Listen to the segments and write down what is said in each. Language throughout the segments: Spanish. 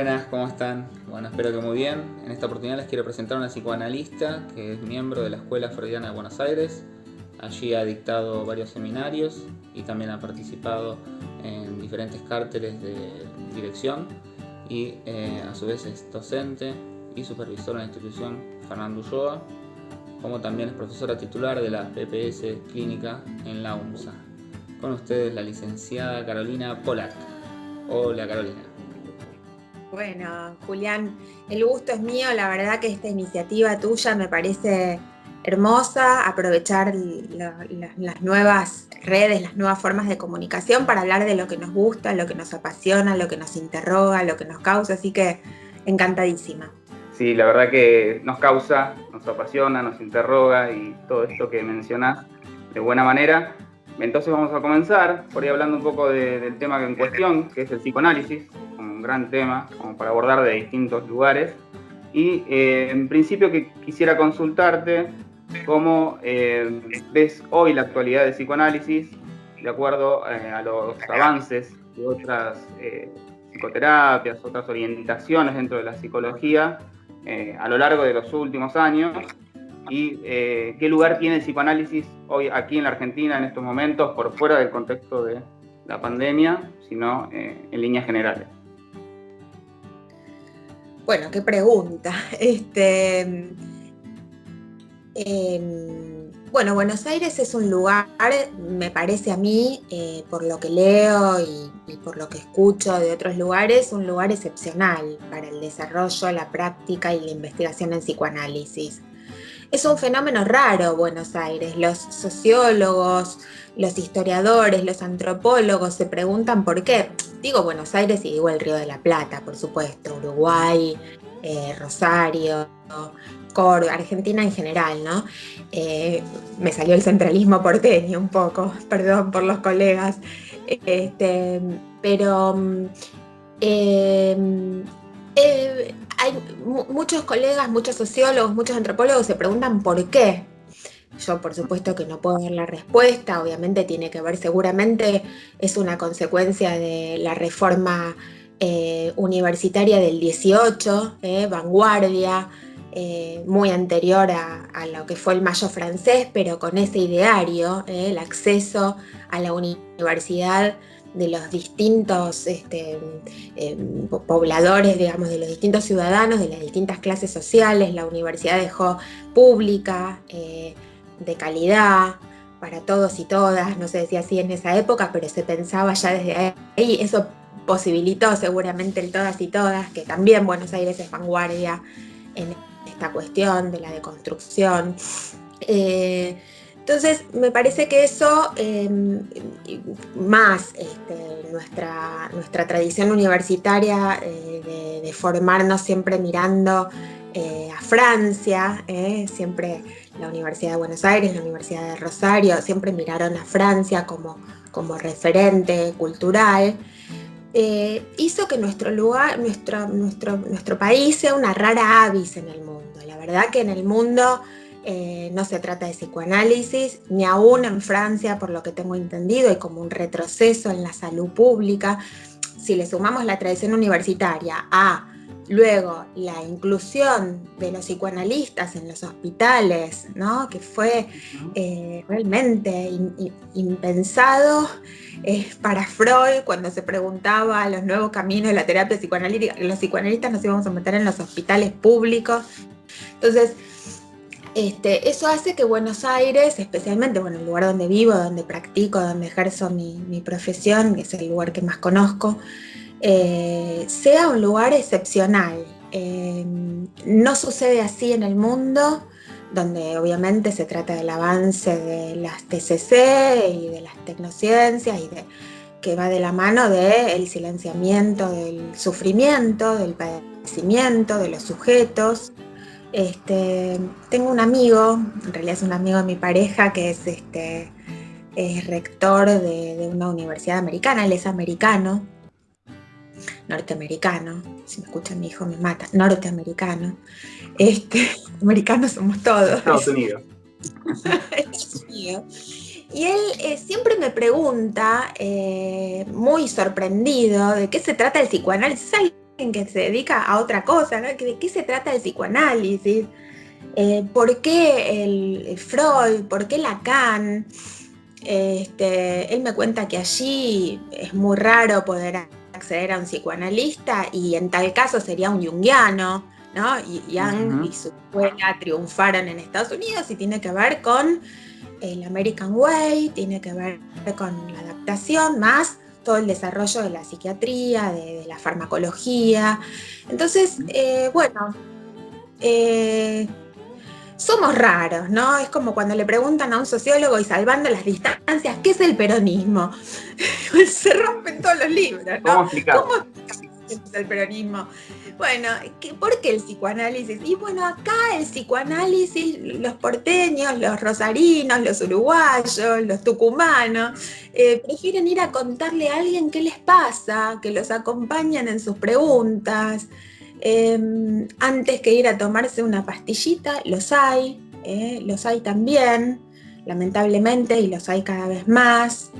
Buenas, ¿cómo están? Bueno, espero que muy bien. En esta oportunidad les quiero presentar a una psicoanalista que es miembro de la Escuela Freudiana de Buenos Aires. Allí ha dictado varios seminarios y también ha participado en diferentes cárteles de dirección y a su vez es docente y supervisora en la institución Fernando Ulloa, como también es profesora titular de la PPS Clínica en la UMSA. Con ustedes la licenciada Carolina Polak. Hola Carolina. Bueno, Julián, el gusto es mío. La verdad que esta iniciativa tuya me parece hermosa, aprovechar las nuevas redes, las nuevas formas de comunicación para hablar de lo que nos gusta, lo que nos apasiona, lo que nos interroga, lo que nos causa, así que encantadísima. Sí, la verdad que nos causa, nos apasiona, nos interroga y todo esto que mencionás de buena manera. Entonces vamos a comenzar por ahí hablando un poco del tema en cuestión, que es el psicoanálisis, un gran tema como para abordar de distintos lugares. Y en principio que quisiera consultarte cómo ves hoy la actualidad del psicoanálisis de acuerdo a los avances de otras psicoterapias, otras orientaciones dentro de la psicología a lo largo de los últimos años y qué lugar tiene el psicoanálisis hoy aquí en la Argentina en estos momentos por fuera del contexto de la pandemia, sino en líneas generales. Bueno, qué pregunta. Bueno, Buenos Aires es un lugar, me parece a mí, por lo que leo y por lo que escucho de otros lugares, un lugar excepcional para el desarrollo, la práctica y la investigación en psicoanálisis. Es un fenómeno raro Buenos Aires. Los sociólogos, los historiadores, los antropólogos se preguntan por qué. Digo Buenos Aires y digo el Río de la Plata, por supuesto, Uruguay, Rosario, Córdoba, Argentina en general, ¿no? Me salió el centralismo porteño un poco, perdón por los colegas. Pero hay muchos colegas, muchos sociólogos, muchos antropólogos se preguntan por qué. Yo por supuesto que no puedo dar la respuesta, obviamente tiene que ver, seguramente es una consecuencia de la reforma universitaria del 18, vanguardia, muy anterior a lo que fue el Mayo francés, pero con ese ideario, el acceso a la universidad de los distintos pobladores, digamos, de los distintos ciudadanos, de las distintas clases sociales. La universidad dejó pública, de calidad, para todos y todas, no se decía así en esa época, pero se pensaba ya desde ahí, eso posibilitó seguramente el todas y todas, que también Buenos Aires es vanguardia en esta cuestión de la deconstrucción. Entonces, me parece que eso, más nuestra tradición universitaria de formarnos siempre mirando a Francia, siempre la Universidad de Buenos Aires, la Universidad de Rosario, siempre miraron a Francia como referente cultural, hizo que nuestro lugar, nuestro país sea una rara avis en el mundo. La verdad que en el mundo no se trata de psicoanálisis, ni aún en Francia, por lo que tengo entendido, hay como un retroceso en la salud pública. Si le sumamos la tradición universitaria a luego la inclusión de los psicoanalistas en los hospitales, ¿no? Que fue realmente impensado para Freud, cuando se preguntaba los nuevos caminos de la terapia psicoanalítica, los psicoanalistas nos íbamos a meter en los hospitales públicos. Entonces, eso hace que Buenos Aires, especialmente, bueno, el lugar donde vivo, donde practico, donde ejerzo mi profesión, que es el lugar que más conozco, sea un lugar excepcional. No sucede así en el mundo, donde obviamente se trata del avance de las TCC y de las tecnociencias que va de la mano del silenciamiento del sufrimiento, del padecimiento, de los sujetos. Tengo un amigo, en realidad es un amigo de mi pareja, que es rector de una universidad americana, él es americano, norteamericano, si me escucha mi hijo me mata, norteamericano, americanos somos todos. Estados Unidos. Y él siempre me pregunta, muy sorprendido, de qué se trata el psicoanálisis. que se dedica a otra cosa, ¿no? ¿De qué se trata el psicoanálisis? ¿Por qué el Freud? ¿Por qué Lacan? Él me cuenta que allí es muy raro poder acceder a un psicoanalista y en tal caso sería un junguiano, ¿no? Y Jung y su escuela triunfaron en Estados Unidos y tiene que ver con el American Way, tiene que ver con la adaptación, más todo el desarrollo de la psiquiatría, de la farmacología. Entonces, bueno, somos raros, ¿no? Es como cuando le preguntan a un sociólogo y salvando las distancias, ¿qué es el peronismo? Se rompen todos los libros, ¿no? ¿Cómo explicarlo? ¿Cómo es el peronismo? Bueno, ¿por qué el psicoanálisis? Y bueno, acá el psicoanálisis, los porteños, los rosarinos, los uruguayos, los tucumanos, prefieren ir a contarle a alguien qué les pasa, que los acompañan en sus preguntas. Antes que ir a tomarse una pastillita, los hay también, lamentablemente, y los hay cada vez más.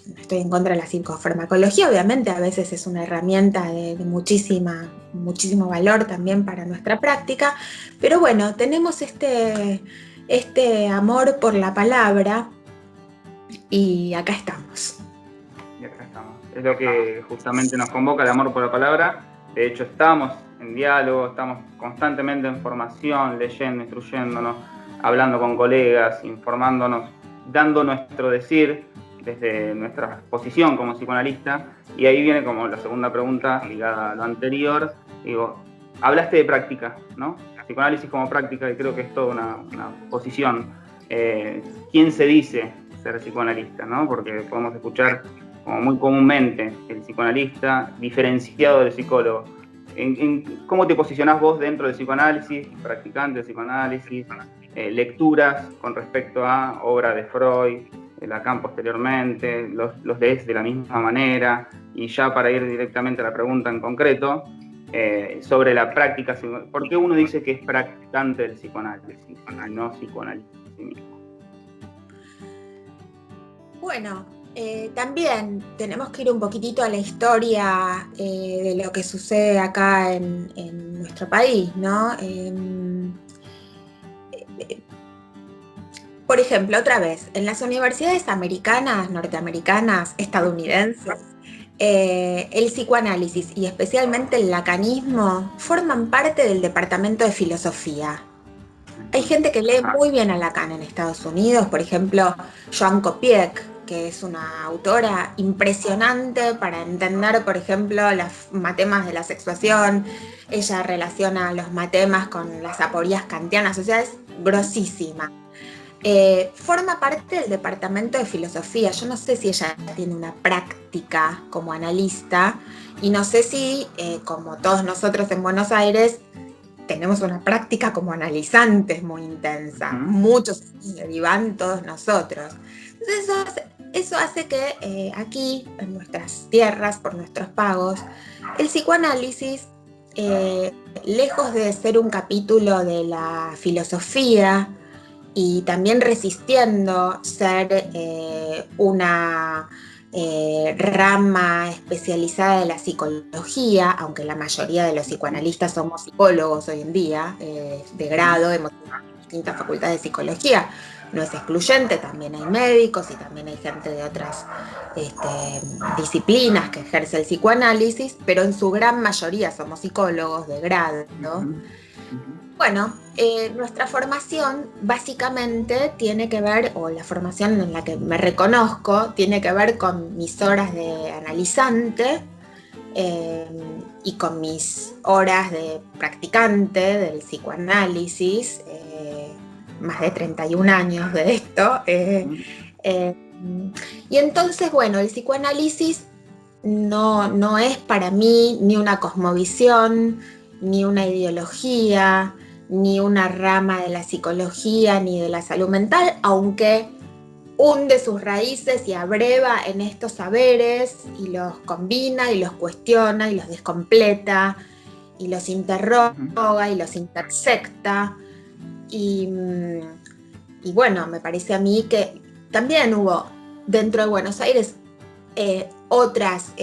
No estoy en contra de la psicofarmacología, obviamente a veces es una herramienta de muchísimo valor también para nuestra práctica, pero bueno, tenemos este amor por la palabra y acá estamos. Y acá estamos. Es lo que justamente nos convoca, el amor por la palabra. De hecho, estamos en diálogo, estamos constantemente en formación, leyendo, instruyéndonos, hablando con colegas, informándonos, dando nuestro decir desde nuestra posición como psicoanalista. Y ahí viene como la segunda pregunta ligada a lo anterior. Digo, hablaste de práctica, ¿no? Psicoanálisis como práctica, y creo que es toda una posición. ¿Quién se dice ser psicoanalista, ¿no? Porque podemos escuchar como muy comúnmente el psicoanalista diferenciado del psicólogo. ¿Cómo te posicionás vos dentro del psicoanálisis, practicante del psicoanálisis, lecturas con respecto a obra de Freud, Lacan posteriormente, los lees de la misma manera? Y ya para ir directamente a la pregunta en concreto, sobre la práctica, ¿por qué uno dice que es practicante del psicoanálisis y no psicoanalista en sí mismo? Bueno, también tenemos que ir un poquitito a la historia de lo que sucede acá en nuestro país, ¿no? Por ejemplo, otra vez, en las universidades americanas, norteamericanas, estadounidenses, el psicoanálisis y especialmente el lacanismo forman parte del departamento de filosofía. Hay gente que lee muy bien a Lacan en Estados Unidos, por ejemplo, Joan Kopiec, que es una autora impresionante para entender, por ejemplo, los matemas de la sexuación. Ella relaciona los matemas con las aporías kantianas, o sea, es grosísima. Forma parte del departamento de filosofía. Yo no sé si ella tiene una práctica como analista y no sé si, como todos nosotros en Buenos Aires, tenemos una práctica como analizantes muy intensa. Muchos derivan todos nosotros. Entonces eso hace que aquí, en nuestras tierras, por nuestros pagos, el psicoanálisis, lejos de ser un capítulo de la filosofía y también resistiendo ser una rama especializada de la psicología, aunque la mayoría de los psicoanalistas somos psicólogos hoy en día, de grado, hemos tenido distintas facultades de psicología, no es excluyente, también hay médicos y también hay gente de otras disciplinas que ejerce el psicoanálisis, pero en su gran mayoría somos psicólogos de grado, ¿no? Bueno, nuestra formación básicamente tiene que ver, o la formación en la que me reconozco, tiene que ver con mis horas de analizante y con mis horas de practicante del psicoanálisis, más de 31 años de esto. Y entonces, bueno, el psicoanálisis no es para mí ni una cosmovisión, ni una ideología, ni una rama de la psicología, ni de la salud mental, aunque hunde sus raíces y abreva en estos saberes y los combina y los cuestiona y los descompleta y los interroga y los intersecta. Y bueno, me parece a mí que también hubo dentro de Buenos Aires otras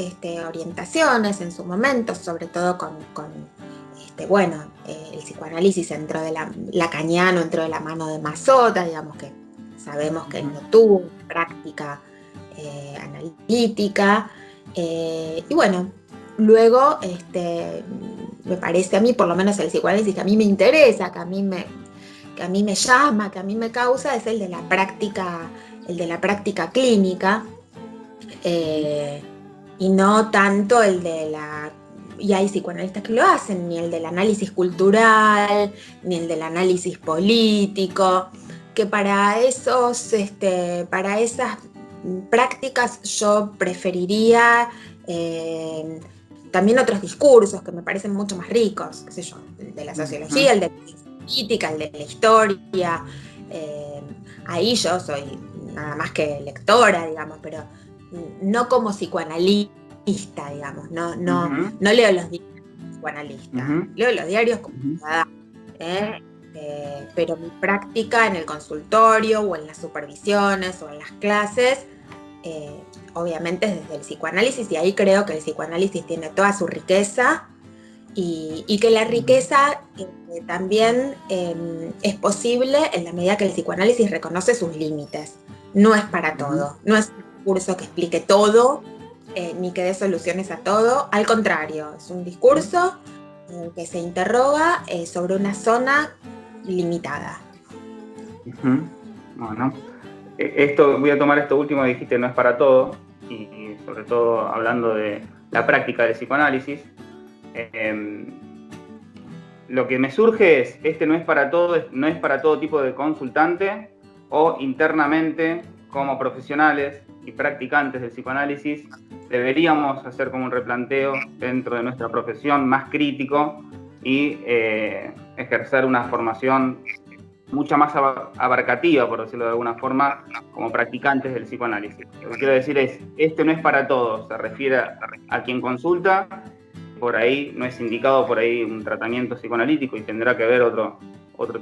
orientaciones en su momento, sobre todo con el psicoanálisis entró lacaniano entró de la mano de Mazzotta, digamos que sabemos que él no tuvo práctica analítica, y bueno, luego me parece a mí, por lo menos el psicoanálisis que a mí me interesa, que a mí me llama, que a mí me causa, es el de la práctica clínica, y no tanto el de la... Y hay psicoanalistas que lo hacen, ni el del análisis cultural, ni el del análisis político, que para para esas prácticas yo preferiría también otros discursos que me parecen mucho más ricos, qué sé yo, el de la sociología, el de la política, el de la historia. Ahí yo soy nada más que lectora, digamos, pero no como psicoanalista, digamos, no leo los diarios como psicoanalista, leo los diarios como ciudadana, pero mi práctica en el consultorio o en las supervisiones o en las clases, obviamente es desde el psicoanálisis, y ahí creo que el psicoanálisis tiene toda su riqueza, y que la riqueza también es posible en la medida que el psicoanálisis reconoce sus límites. No es para todo, no es un discurso que explique todo, ni que dé soluciones a todo, al contrario, es un discurso que se interroga sobre una zona limitada. Bueno, voy a tomar esto último que dijiste, no es para todo, y sobre todo hablando de la práctica del psicoanálisis. Lo que me surge es, no es para todo tipo de consultante, o internamente como profesionales y practicantes del psicoanálisis deberíamos hacer como un replanteo dentro de nuestra profesión más crítico y ejercer una formación mucha más abarcativa, por decirlo de alguna forma, como practicantes del psicoanálisis. Lo que quiero decir es, no es para todos, se refiere a quien consulta, por ahí no es indicado por ahí un tratamiento psicoanalítico y tendrá que haber otro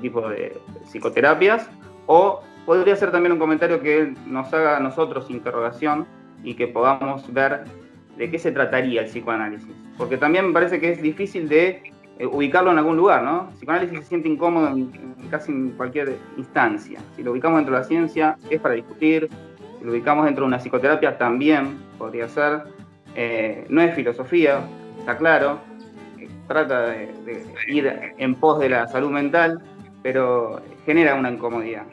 tipo de psicoterapias, o podría ser también un comentario que nos haga a nosotros interrogación y que podamos ver de qué se trataría el psicoanálisis. Porque también me parece que es difícil de ubicarlo en algún lugar, ¿no? El psicoanálisis se siente incómodo casi en cualquier instancia. Si lo ubicamos dentro de la ciencia, es para discutir. Si lo ubicamos dentro de una psicoterapia, también podría ser. No es filosofía, está claro. Trata de ir en pos de la salud mental, pero genera una incomodidad.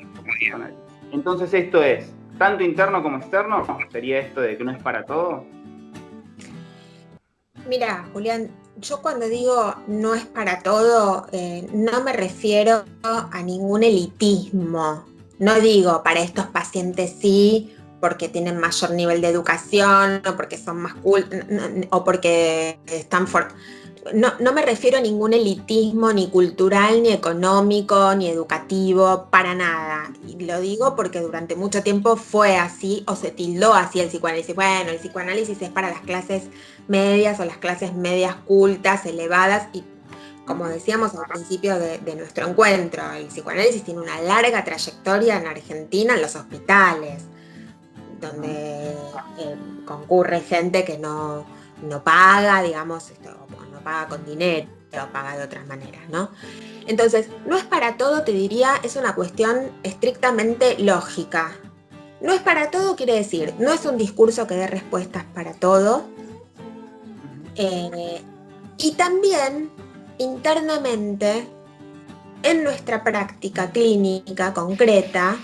Entonces esto es, tanto interno como externo, sería esto de que no es para todo. Mira, Julián, yo cuando digo no es para todo, no me refiero a ningún elitismo. No digo para estos pacientes sí, porque tienen mayor nivel de educación, o porque son más cultos, o porque están no me refiero a ningún elitismo, ni cultural, ni económico, ni educativo, para nada. Y lo digo porque durante mucho tiempo fue así, o se tildó así el psicoanálisis. Bueno, el psicoanálisis es para las clases medias o las clases medias cultas, elevadas, y como decíamos al principio de nuestro encuentro, el psicoanálisis tiene una larga trayectoria en Argentina en los hospitales, donde concurre gente que no paga, digamos, no paga con dinero, paga de otras maneras, ¿no? Entonces, no es para todo, te diría, es una cuestión estrictamente lógica. No es para todo quiere decir, no es un discurso que dé respuestas para todo. Y también, internamente, en nuestra práctica clínica concreta,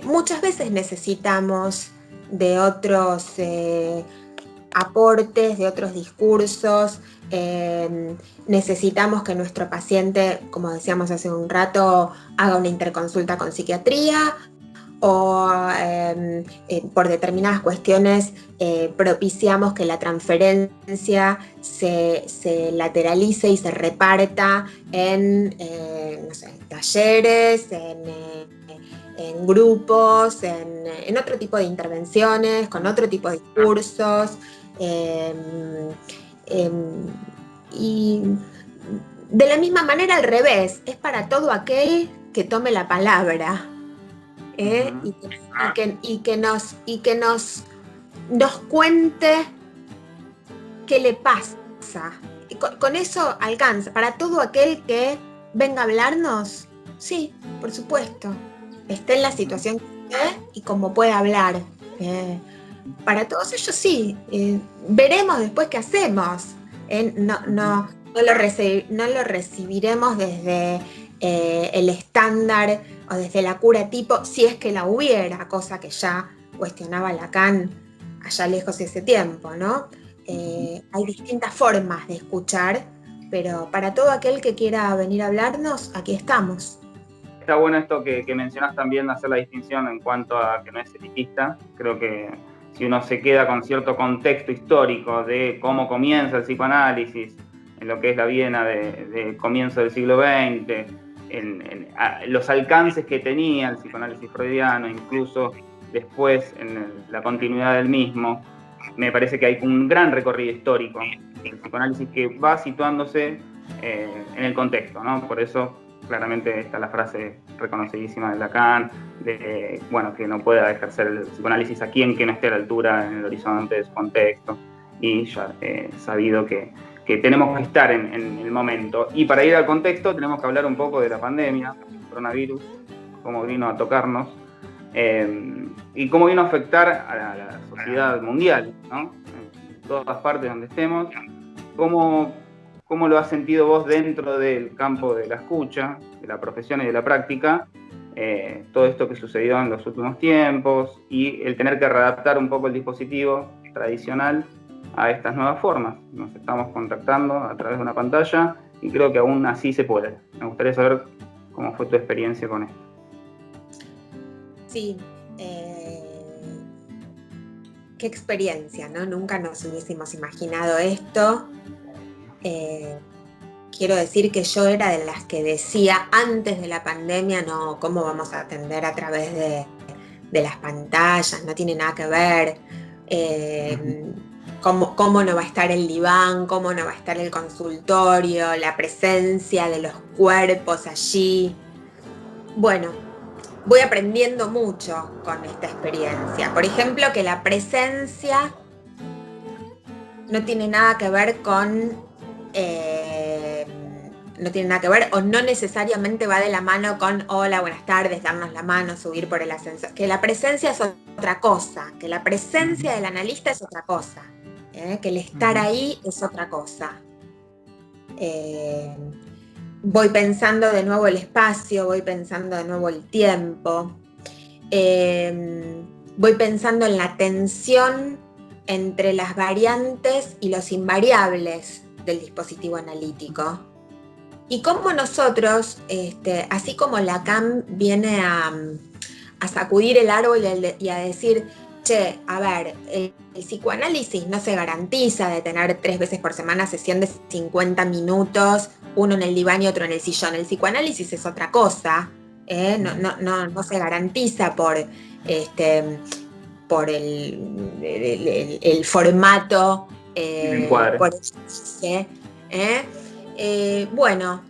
muchas veces necesitamos de otros aportes, de otros discursos, necesitamos que nuestro paciente, como decíamos hace un rato, haga una interconsulta con psiquiatría, o por determinadas cuestiones propiciamos que la transferencia se lateralice y se reparta en no sé, talleres, en grupos, en otro tipo de intervenciones, con otro tipo de discursos, y de la misma manera al revés, es para todo aquel que tome la palabra, y que nos nos cuente qué le pasa. Con eso alcanza. Para todo aquel que venga a hablarnos, sí, por supuesto. Esté en la situación que esté y como pueda hablar. Para todos ellos sí. Veremos después qué hacemos. No lo recibiremos desde el estándar o desde la cura tipo, si es que la hubiera, cosa que ya cuestionaba Lacan allá lejos de ese tiempo, ¿no? Hay distintas formas de escuchar, pero para todo aquel que quiera venir a hablarnos, aquí estamos. Está bueno esto que mencionás también, hacer la distinción en cuanto a que no es elitista. Creo que si uno se queda con cierto contexto histórico de cómo comienza el psicoanálisis, en lo que es la Viena de comienzo del siglo XX, los alcances que tenía el psicoanálisis freudiano, incluso después en la continuidad del mismo, me parece que hay un gran recorrido histórico del psicoanálisis que va situándose en el contexto, ¿no? Por eso claramente está la frase reconocidísima de Lacan, de que no pueda ejercer el psicoanálisis a quien que no esté a la altura en el horizonte de su contexto, y ya sabido que tenemos que estar en el momento. Y para ir al contexto tenemos que hablar un poco de la pandemia, del coronavirus, cómo vino a tocarnos, y cómo vino a afectar a la sociedad mundial, ¿no? En todas partes donde estemos, ¿cómo lo has sentido vos dentro del campo de la escucha, de la profesión y de la práctica? Todo esto que sucedió en los últimos tiempos y el tener que readaptar un poco el dispositivo tradicional a estas nuevas formas. Nos estamos contactando a través de una pantalla y creo que aún así se puede. Me gustaría saber cómo fue tu experiencia con esto. Sí, qué experiencia, ¿no? Nunca nos hubiésemos imaginado esto. Quiero decir que yo era de las que decía antes de la pandemia, no, ¿cómo vamos a atender a través de las pantallas? No tiene nada que ver. ¿Cómo no va a estar el diván? ¿Cómo no va a estar el consultorio? La presencia de los cuerpos allí. Bueno, voy aprendiendo mucho con esta experiencia. Por ejemplo, que la presencia no tiene nada que ver con... no tiene nada que ver o no necesariamente va de la mano con hola, buenas tardes, darnos la mano, subir por el ascensor. Que la presencia es otra cosa, que la presencia del analista es otra cosa, que el estar ahí es otra cosa. Voy pensando de nuevo el espacio, voy pensando de nuevo el tiempo, voy pensando en la tensión entre las variantes y los invariables del dispositivo analítico. Y cómo nosotros, así como Lacan viene a sacudir el árbol y a decir, che, a ver, el psicoanálisis no se garantiza de tener 3 veces por semana sesión de 50 minutos, uno en el diván y otro en el sillón. El psicoanálisis es otra cosa, no se garantiza por el formato, por bueno,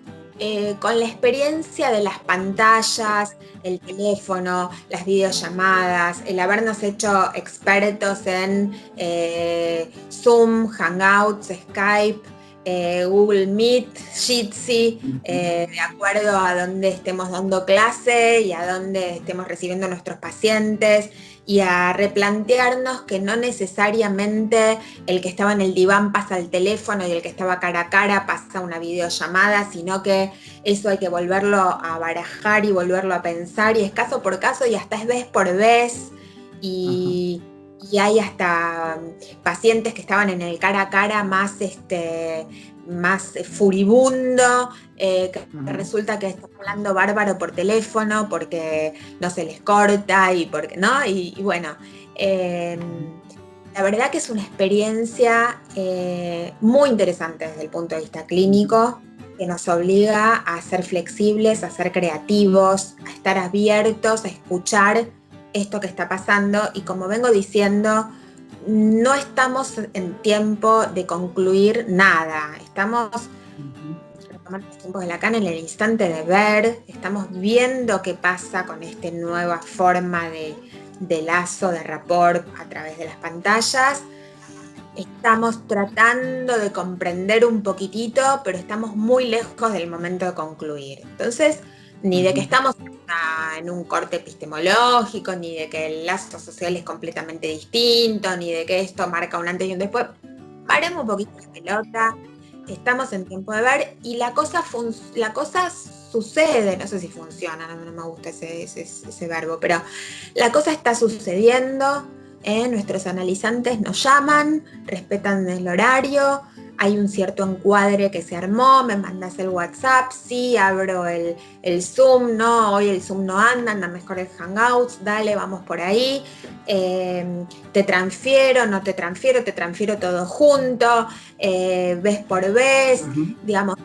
con la experiencia de las pantallas, el teléfono, las videollamadas, el habernos hecho expertos en Zoom, Hangouts, Skype, Google Meet, Jitsi, de acuerdo a dónde estemos dando clase y a dónde estemos recibiendo nuestros pacientes, y a replantearnos que no necesariamente el que estaba en el diván pasa al teléfono y el que estaba cara a cara pasa una videollamada, sino que eso hay que volverlo a barajar y volverlo a pensar, y es caso por caso y hasta es vez por vez, y hay hasta pacientes que estaban en el cara a cara más furibundo, que resulta que están hablando bárbaro por teléfono porque no se les corta y porque no, y bueno, la verdad que es una experiencia muy interesante desde el punto de vista clínico, que nos obliga a ser flexibles, a ser creativos, a estar abiertos, a escuchar esto que está pasando, y como vengo diciendo, no estamos en tiempo de concluir nada, estamos retomando los tiempos de Lacan en el instante de ver, estamos viendo qué pasa con esta nueva forma de de lazo, de rapport a través de las pantallas. Estamos tratando de comprender un poquitito, pero estamos muy lejos del momento de concluir. Entonces, ni de que estamos en un corte epistemológico, ni de que el lazo social es completamente distinto, ni de que esto marca un antes y un después. Paremos un poquito la pelota, estamos en tiempo de ver y la cosa sucede, no sé si funciona, no me gusta ese verbo, pero la cosa está sucediendo. Nuestros analizantes nos llaman, respetan el horario, hay un cierto encuadre que se armó, me mandas el WhatsApp, sí, abro el Zoom, no, hoy el Zoom no anda mejor el Hangouts, dale, vamos por ahí, te transfiero, no te transfiero todo junto, vez por vez, digamos,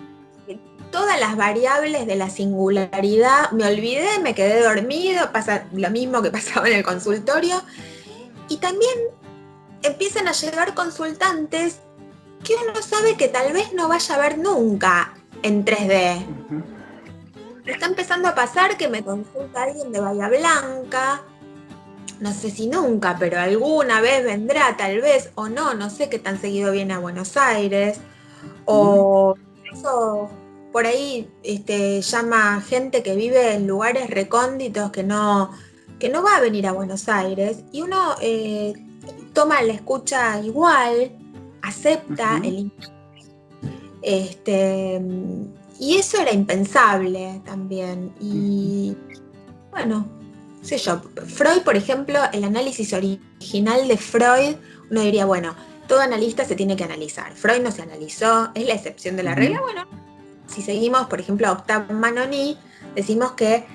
todas las variables de la singularidad, me olvidé, me quedé dormido, pasa lo mismo que pasaba en el consultorio. Y también empiezan a llegar consultantes que uno sabe que tal vez no vaya a ver nunca en 3D. Está empezando a pasar que me consulta alguien de Bahía Blanca, no sé si nunca, pero alguna vez vendrá, tal vez, o no sé qué tan seguido viene a Buenos Aires, o eso por ahí llama gente que vive en lugares recónditos que no va a venir a Buenos Aires, y uno toma la escucha igual, acepta y eso era impensable también. Y bueno, sé yo, Freud, por ejemplo, el análisis original de Freud, uno diría, bueno, todo analista se tiene que analizar. Freud no se analizó, es la excepción de la regla. Bueno, si seguimos, por ejemplo, a Octave Manoni, decimos que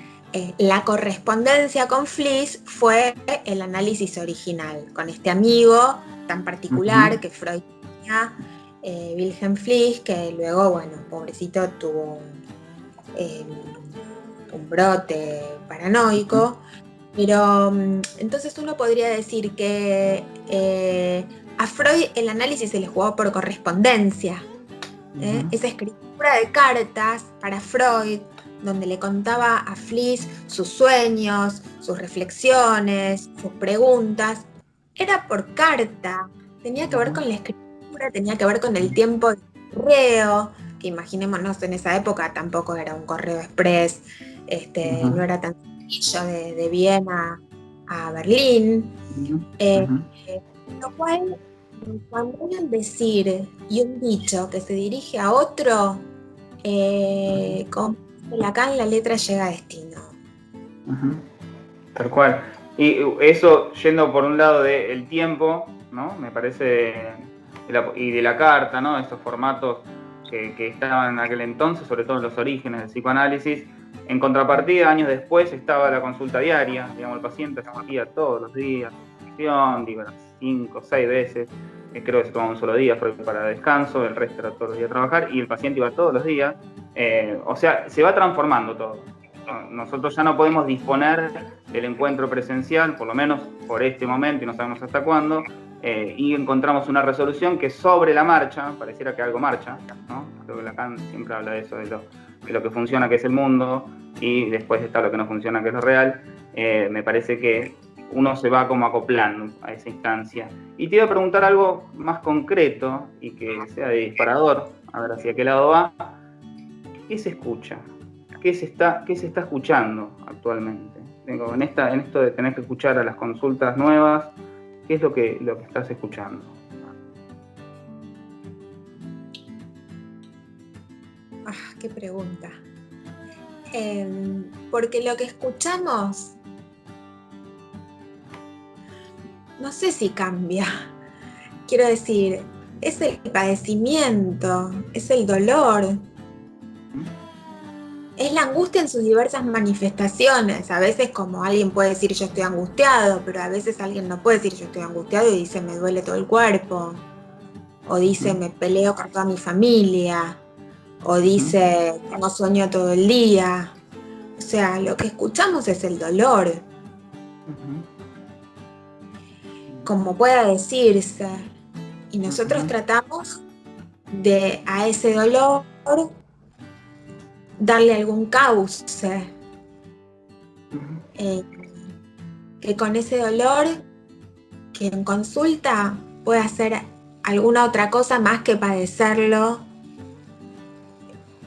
la correspondencia con Fliess fue el análisis original, con este amigo tan particular que Freud tenía, Wilhelm Fliess, que luego, bueno, pobrecito, tuvo un brote paranoico. Pero entonces uno podría decir que a Freud el análisis se le jugó por correspondencia. Esa escritura de cartas para Freud, donde le contaba a Fliess sus sueños, sus reflexiones, sus preguntas, era por carta. Tenía que ver con la escritura, tenía que ver con el tiempo de correo, que imaginémonos en esa época tampoco era un correo express, no era tan sencillo de Viena a Berlín. Lo cual, cuando hay un decir y un dicho que se dirige a otro, como Lacan, la letra llega a destino. Tal cual. Y eso, yendo por un lado del tiempo, ¿no? Me parece, y de la carta, ¿no? Esos formatos que estaban en aquel entonces, sobre todo en los orígenes del psicoanálisis. En contrapartida, años después, estaba la consulta diaria, digamos, el paciente asistía todos los días, 5 o 6 veces, creo que se tomaba un solo día para descanso, el resto era todos los días a trabajar, y el paciente iba todos los días. O sea, se va transformando todo. Nosotros ya no podemos disponer del encuentro presencial, por lo menos por este momento, y no sabemos hasta cuándo, y encontramos una resolución que sobre la marcha, pareciera que algo marcha, ¿no? Creo que Lacan siempre habla de eso, de lo que funciona, que es el mundo, y después está lo que no funciona, que es lo real. Me parece que uno se va como acoplando a esa instancia. Y te iba a preguntar algo más concreto, y que sea de disparador, a ver hacia qué lado va. ¿Qué se escucha? ¿Qué se está escuchando actualmente? En esto de tener que escuchar a las consultas nuevas, ¿qué es lo que estás escuchando? Qué pregunta. Porque lo que escuchamos, no sé si cambia. Quiero decir, es el padecimiento, es el dolor, es la angustia en sus diversas manifestaciones. A veces, como alguien puede decir yo estoy angustiado, pero a veces alguien no puede decir yo estoy angustiado y dice me duele todo el cuerpo, o dice me peleo con toda mi familia, o dice tengo sueño todo el día. O sea, lo que escuchamos es el dolor, como pueda decirse, y nosotros tratamos de a ese dolor darle algún cauce. que con ese dolor, que en consulta puede hacer alguna otra cosa más que padecerlo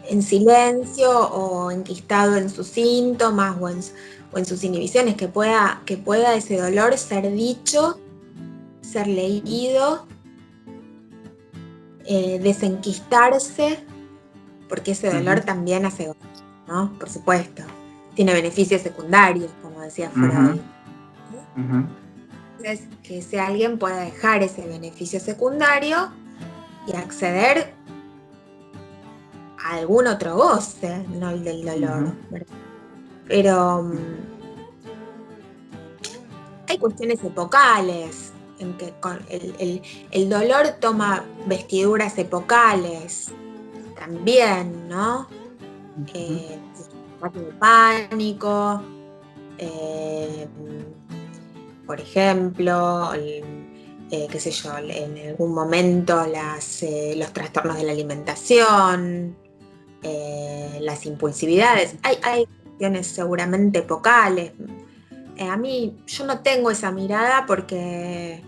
en silencio o enquistado en sus síntomas o en sus inhibiciones, que pueda ese dolor ser dicho, ser leído, desenquistarse, porque ese dolor también hace daño, ¿no? Por supuesto. Tiene beneficios secundarios, como decía Freud. Entonces, que ese alguien pueda dejar ese beneficio secundario y acceder a algún otro goce, no el del dolor. Pero hay cuestiones epocales en que el dolor toma vestiduras epocales también, ¿no? Ataque de pánico, por ejemplo, qué sé yo, en algún momento los trastornos de la alimentación, las impulsividades. Hay cuestiones seguramente epocales. A mí, yo no tengo esa mirada porque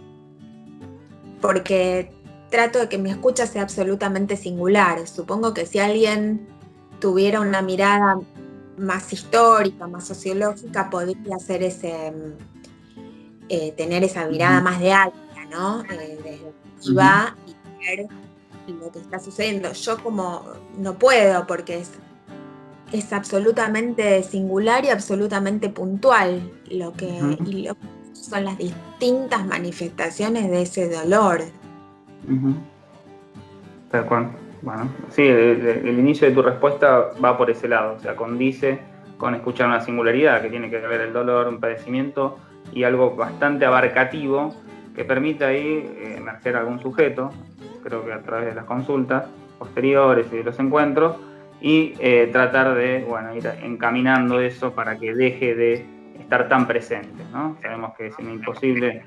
trato de que mi escucha sea absolutamente singular. Supongo que si alguien tuviera una mirada más histórica, más sociológica, podría hacer tener esa mirada más de águila, ¿no? Desde aquí va y ver lo que está sucediendo. Yo como no puedo porque es absolutamente singular y absolutamente puntual y lo que son las distintas manifestaciones de ese dolor. Tal cual. Bueno, sí, el inicio de tu respuesta va por ese lado, o sea, condice con escuchar una singularidad que tiene que ver el dolor, un padecimiento y algo bastante abarcativo que permite ahí emerger algún sujeto, creo que a través de las consultas posteriores y de los encuentros, y tratar de, bueno, ir encaminando eso para que deje de estar tan presente, ¿no? Sabemos que es imposible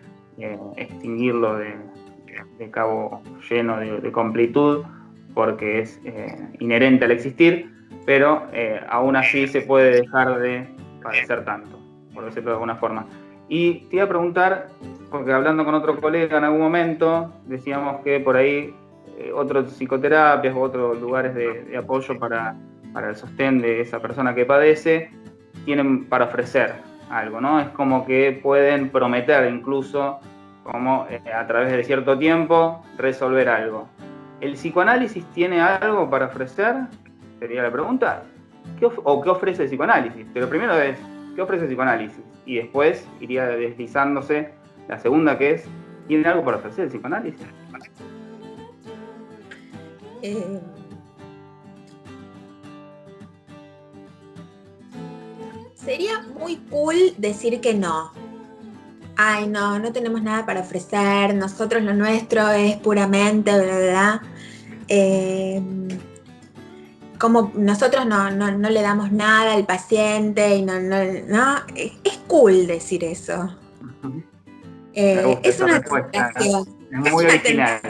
extinguirlo de cabo lleno de completud, porque es inherente al existir, pero aún así se puede dejar de padecer tanto, por decirlo de alguna forma. Y te iba a preguntar, porque hablando con otro colega en algún momento, decíamos que por ahí otras psicoterapias u otros lugares de apoyo para el sostén de esa persona que padece, tienen para ofrecer algo, ¿no? Es como que pueden prometer incluso como a través de cierto tiempo resolver algo. ¿El psicoanálisis tiene algo para ofrecer? Sería la pregunta. ¿Qué ofrece el psicoanálisis? Pero primero es, ¿qué ofrece el psicoanálisis? Y después iría deslizándose la segunda, que es, ¿tiene algo para ofrecer el psicoanálisis? Sería muy cool decir que no. Ay, no tenemos nada para ofrecer, nosotros lo nuestro es puramente, bla, bla, bla. Como nosotros no le damos nada al paciente y no, es cool decir eso. Me gusta Es esa una respuesta. tentación. Es muy original.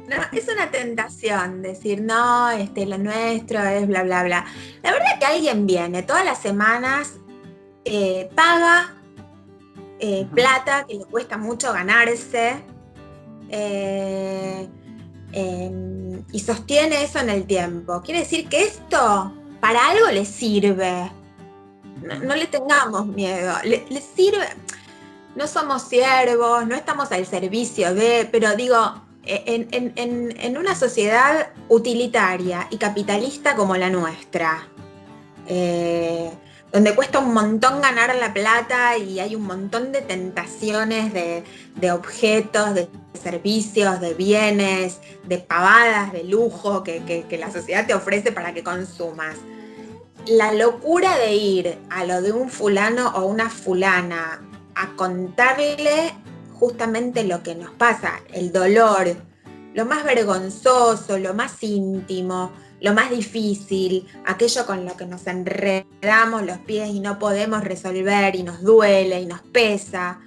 No, es una tentación decir, no, lo nuestro es bla, bla, bla. La verdad que alguien viene todas las semanas, paga plata que le cuesta mucho ganarse y sostiene eso en el tiempo. Quiere decir que esto para algo le sirve. No le tengamos miedo. Le sirve. No somos siervos, no estamos al servicio de, pero digo, en una sociedad utilitaria y capitalista como la nuestra, donde cuesta un montón ganar la plata y hay un montón de tentaciones de objetos, de servicios, de bienes, de pavadas, de lujo que la sociedad te ofrece para que consumas. La locura de ir a lo de un fulano o una fulana a contarle justamente lo que nos pasa, el dolor, lo más vergonzoso, lo más íntimo, lo más difícil, aquello con lo que nos enredamos los pies y no podemos resolver y nos duele y nos pesa.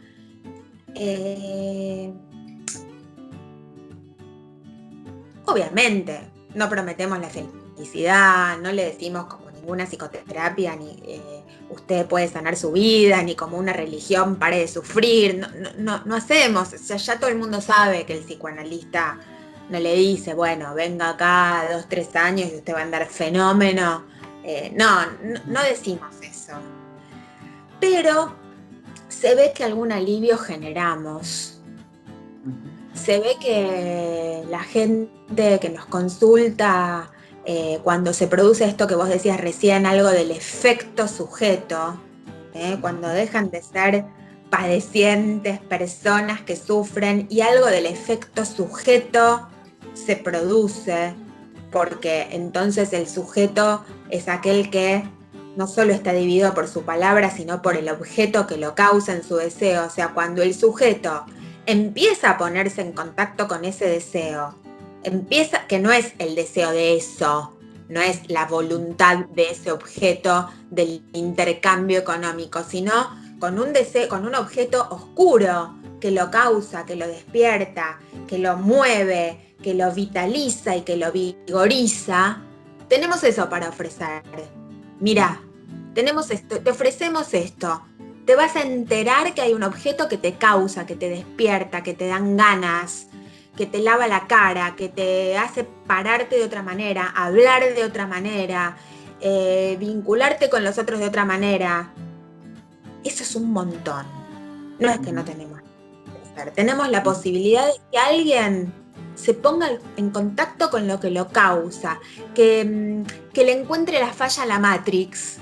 Obviamente, no prometemos la felicidad, no le decimos como ninguna psicoterapia ni usted puede sanar su vida, ni como una religión pare de sufrir, no hacemos, o sea, ya todo el mundo sabe que el psicoanalista no le dice, bueno, venga acá 2, 3 años y usted va a andar fenómeno, no decimos eso, pero se ve que algún alivio generamos. Se ve que la gente que nos consulta, cuando se produce esto que vos decías recién, algo del efecto sujeto, cuando dejan de ser padecientes, personas que sufren, y algo del efecto sujeto se produce, porque entonces el sujeto es aquel que no solo está dividido por su palabra, sino por el objeto que lo causa en su deseo. O sea, cuando el sujeto empieza a ponerse en contacto con ese deseo, que no es el deseo de eso, no es la voluntad de ese objeto del intercambio económico, sino con un deseo, con un objeto oscuro que lo causa, que lo despierta, que lo mueve, que lo vitaliza y que lo vigoriza. Tenemos eso para ofrecer. Mirá, tenemos esto, te ofrecemos esto. Te vas a enterar que hay un objeto que te causa, que te despierta, que te dan ganas, que te lava la cara, que te hace pararte de otra manera, hablar de otra manera, vincularte con los otros de otra manera. Eso es un montón. No es que no tenemos que hacer. Tenemos la posibilidad de que alguien se ponga en contacto con lo que lo causa, que le encuentre la falla a la Matrix,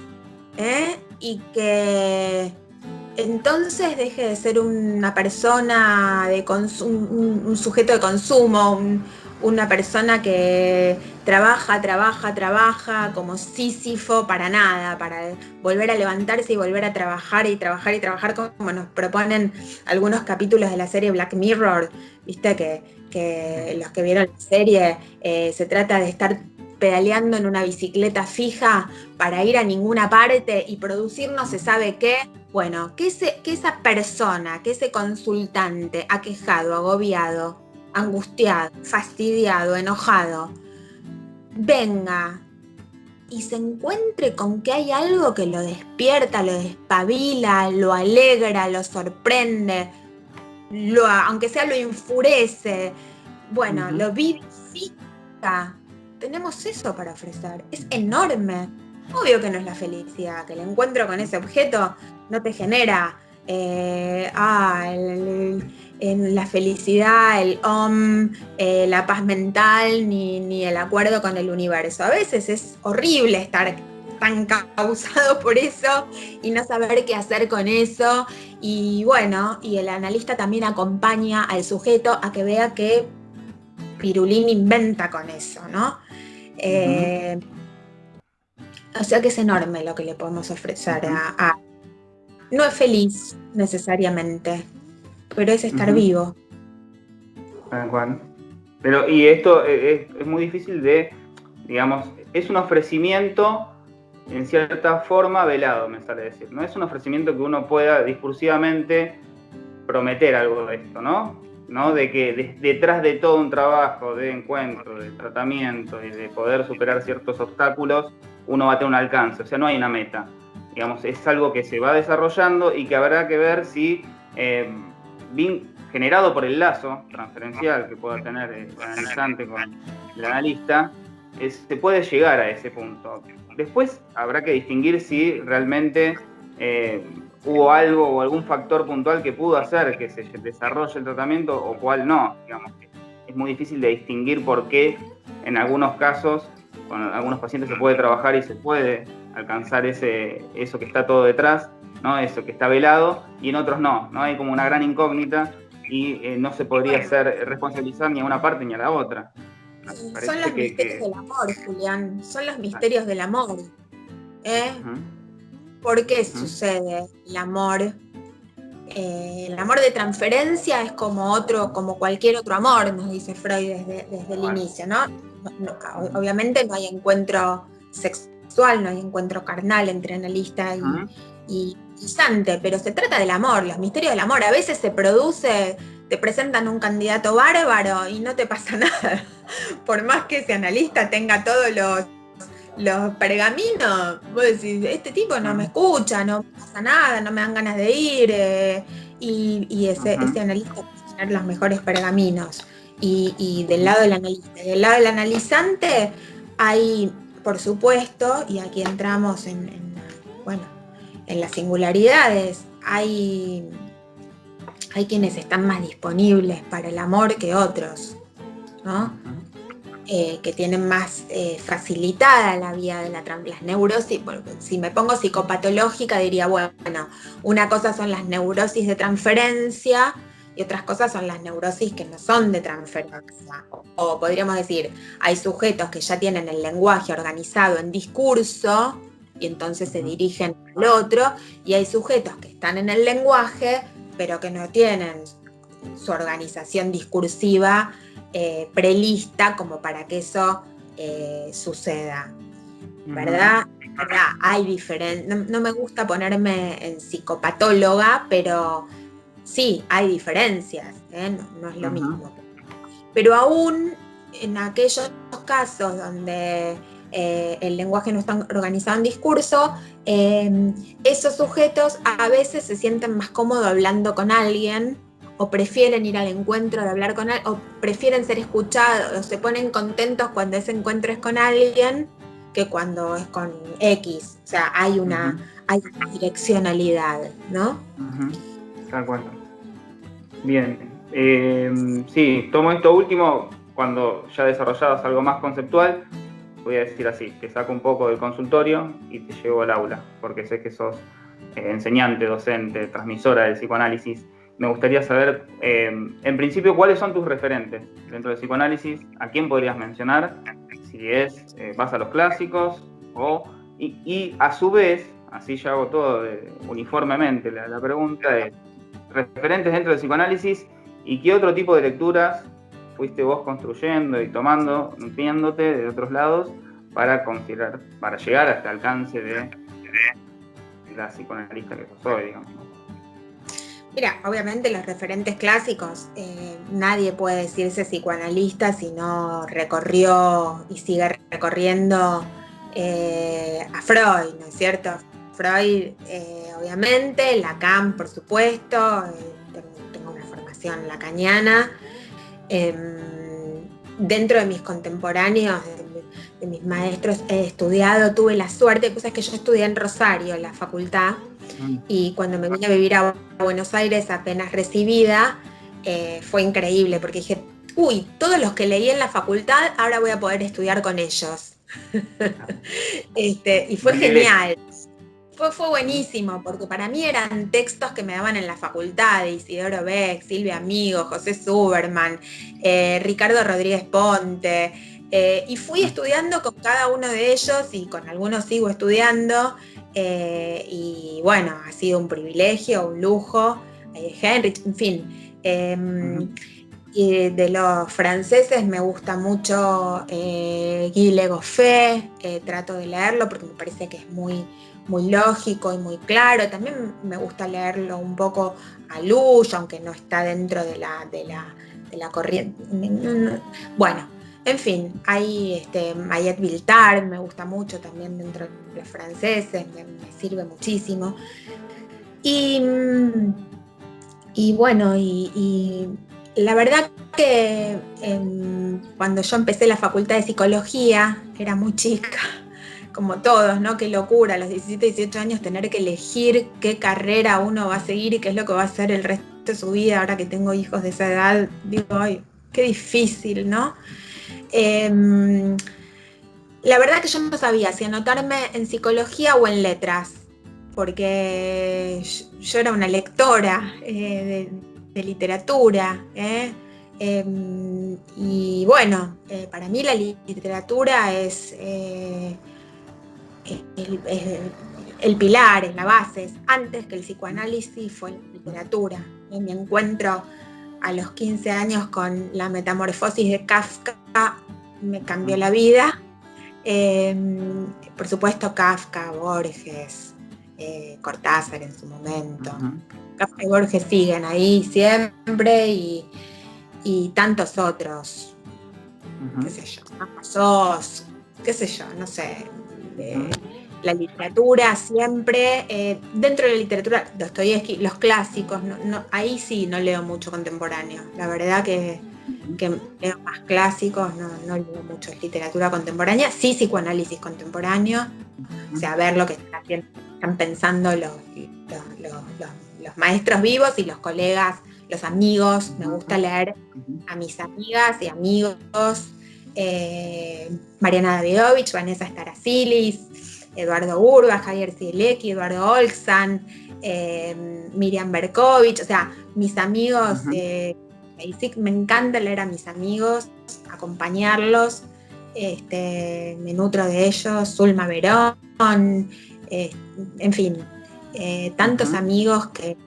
y que entonces deje de ser una persona de un sujeto de consumo, una persona que trabaja como Sísifo para nada, para volver a levantarse y volver a trabajar y trabajar y trabajar, como nos proponen algunos capítulos de la serie Black Mirror, viste que los que vieron la serie, se trata de estar pedaleando en una bicicleta fija para ir a ninguna parte y producir no se sabe qué. Bueno, que esa persona, que ese consultante aquejado, agobiado, angustiado, fastidiado, enojado, venga y se encuentre con que hay algo que lo despierta, lo despabila, lo alegra, lo sorprende, aunque sea lo enfurece, bueno, lo vivifica. Tenemos eso para ofrecer, es enorme. Obvio que no es la felicidad, que el encuentro con ese objeto no te genera la felicidad, la paz mental, ni el acuerdo con el universo. A veces es horrible estar tan causado por eso y no saber qué hacer con eso. Y bueno, y el analista también acompaña al sujeto a que vea que Pirulín inventa con eso, ¿no? O sea que es enorme lo que le podemos ofrecer a no es feliz necesariamente, pero es estar vivo. Pero, y esto es muy difícil de, digamos, es un ofrecimiento en cierta forma velado, me sale decir. No es un ofrecimiento que uno pueda discursivamente prometer algo de esto, ¿no? De que detrás de todo un trabajo de encuentro, de tratamiento y de poder superar ciertos obstáculos, uno va a tener un alcance, o sea, no hay una meta. Digamos, es algo que se va desarrollando y que habrá que ver si, generado por el lazo transferencial que pueda tener el analizante con el analista, se puede llegar a ese punto. Después habrá que distinguir si realmente hubo algo o algún factor puntual que pudo hacer que se desarrolle el tratamiento o cuál no. Digamos, es muy difícil de distinguir por qué en algunos casos con algunos pacientes se puede trabajar y se puede alcanzar eso que está todo detrás, ¿no? Eso que está velado, y en otros no hay como una gran incógnita y no se podría responsabilizar ni a una parte ni a la otra. Son los misterios del amor, Julián, son los misterios del amor. ¿Por qué sucede el amor? El amor de transferencia es como cualquier otro amor, nos dice Freud desde el inicio, ¿no? Obviamente no hay encuentro sexual, no hay encuentro carnal entre analista y usante, pero se trata del amor, los misterios del amor. A veces se produce, te presentan un candidato bárbaro y no te pasa nada, por más que ese analista tenga todos los pergaminos, vos decís, este tipo no me escucha, no pasa nada, no me dan ganas de ir, y ese analista puede tener los mejores pergaminos. Y del lado del analista, y del lado del analizante hay, por supuesto, y aquí entramos bueno, en las singularidades, hay quienes están más disponibles para el amor que otros, ¿no? Que tienen más facilitada la vía de las neurosis. Si me pongo psicopatológica diría, bueno, una cosa son las neurosis de transferencia y otras cosas son las neurosis que no son de transferencia. O podríamos decir, hay sujetos que ya tienen el lenguaje organizado en discurso y entonces se dirigen al otro, y hay sujetos que están en el lenguaje pero que no tienen su organización discursiva prelista como para que eso suceda, ¿verdad? Hay diferencias, no me gusta ponerme en psicopatóloga, pero sí, hay diferencias, no es lo mismo. Pero aún en aquellos casos donde el lenguaje no está organizado en discurso, esos sujetos a veces se sienten más cómodos hablando con alguien, o prefieren ir al encuentro de hablar con alguien, o prefieren ser escuchados, o se ponen contentos cuando ese encuentro es con alguien que cuando es con X. O sea, hay una direccionalidad, ¿no? De acuerdo. Bien. Sí, tomo esto último cuando ya desarrollabas algo más conceptual. Voy a decir así, te saco un poco del consultorio y te llevo al aula, porque sé que sos enseñante, docente, transmisora del psicoanálisis. Me gustaría saber, en principio, cuáles son tus referentes dentro del psicoanálisis, a quién podrías mencionar, si vas a los clásicos, y a su vez, así ya hago todo uniformemente la pregunta de referentes dentro del psicoanálisis y qué otro tipo de lecturas fuiste vos construyendo y tomando, nutriéndote de otros lados para llegar a este alcance de la psicoanalista que sos hoy, digamos. Mira, obviamente los referentes clásicos, nadie puede decirse psicoanalista si no recorrió y sigue recorriendo a Freud, ¿no es cierto? Freud, obviamente, Lacan, por supuesto, tengo una formación lacaniana. Dentro de mis contemporáneos, de mis maestros, he estudiado, tuve la suerte, pues es que yo estudié en Rosario, en la facultad, y cuando me vine a vivir a Buenos Aires apenas recibida, fue increíble, porque dije, uy, todos los que leí en la facultad, ahora voy a poder estudiar con ellos. Y fue genial. Fue buenísimo, porque para mí eran textos que me daban en la facultad, de Isidoro Beck, Silvia Amigo, José Suberman, Ricardo Rodríguez Ponte, y fui estudiando con cada uno de ellos, y con algunos sigo estudiando, y bueno, ha sido un privilegio, un lujo, Heinrich, en fin. Y de los franceses me gusta mucho Guy Legoffé, trato de leerlo porque me parece que es muy lógico y muy claro. También me gusta leerlo un poco a Lush, aunque no está dentro de la corriente. Bueno, en fin, hay Mayet Viltard, me gusta mucho también dentro de los franceses, me sirve muchísimo. Y bueno, y la verdad que cuando yo empecé la facultad de psicología, era muy chica, como todos, ¿no? Qué locura, a los 17, 18 años tener que elegir qué carrera uno va a seguir y qué es lo que va a hacer el resto de su vida. Ahora que tengo hijos de esa edad, digo, ay, qué difícil, ¿no? La verdad que yo no sabía si anotarme en psicología o en letras, porque yo era una lectora de literatura, y bueno, para mí la literatura es el pilar, es la base, es antes que el psicoanálisis fue la literatura. Mi encuentro a los 15 años con la metamorfosis de Kafka me cambió la vida. Por supuesto Kafka, Borges, Cortázar en su momento. Kafka y Borges siguen ahí siempre, y tantos otros, qué sé yo, Sos, qué sé yo, no sé, La literatura siempre, dentro de la literatura, Dostoyevski, los clásicos, ahí sí no leo mucho contemporáneo. La verdad que leo más clásicos, no leo mucho literatura contemporánea, sí psicoanálisis contemporáneo, o sea, ver lo que están pensando los maestros vivos y los colegas, los amigos. Me gusta leer a mis amigas y amigos, Mariana Davidovich, Vanessa Starasilis, Eduardo Urba, Javier Zielecki, Eduardo Olzan, Miriam Berkovich, o sea, mis amigos, me encanta leer a mis amigos, acompañarlos, me nutro de ellos, Zulma Verón, en fin, tantos amigos que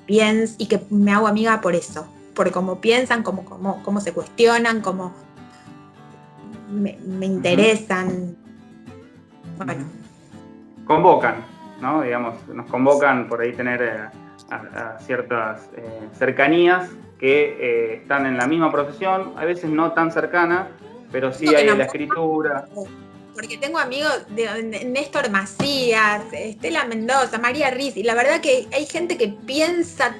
pienso y que me hago amiga por eso, por cómo piensan, cómo se cuestionan, cómo me interesan. Bueno. Convocan, ¿no? Digamos, nos convocan por ahí tener a ciertas cercanías que están en la misma profesión, a veces no tan cercana, pero sí hay la escritura. Porque tengo amigos de Néstor Macías, Estela Mendoza, María Riz, y la verdad que hay gente que piensa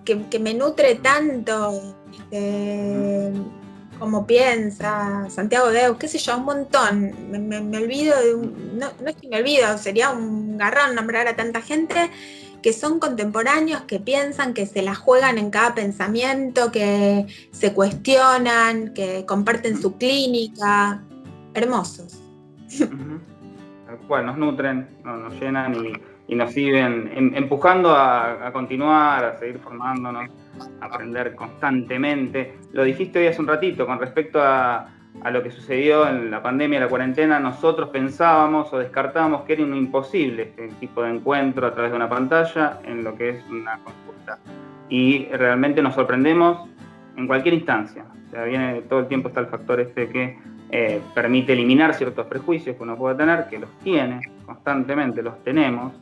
que me nutre tanto, como piensa, Santiago Deus, qué sé yo, un montón. Me olvido no es que me olvido, sería un garrón nombrar a tanta gente que son contemporáneos, que piensan, que se la juegan en cada pensamiento, que se cuestionan, que comparten su clínica. Hermosos. Tal cual, nos nutren, nos llenan y nos siguen empujando a continuar, a seguir formándonos, a aprender constantemente. Lo dijiste hoy hace un ratito con respecto a lo que sucedió en la pandemia, la cuarentena. Nosotros pensábamos o descartábamos que era un imposible este tipo de encuentro a través de una pantalla en lo que es una consulta. Y realmente nos sorprendemos en cualquier instancia. O sea, todo el tiempo está el factor que permite eliminar ciertos prejuicios que uno pueda tener, que los tiene constantemente, los tenemos,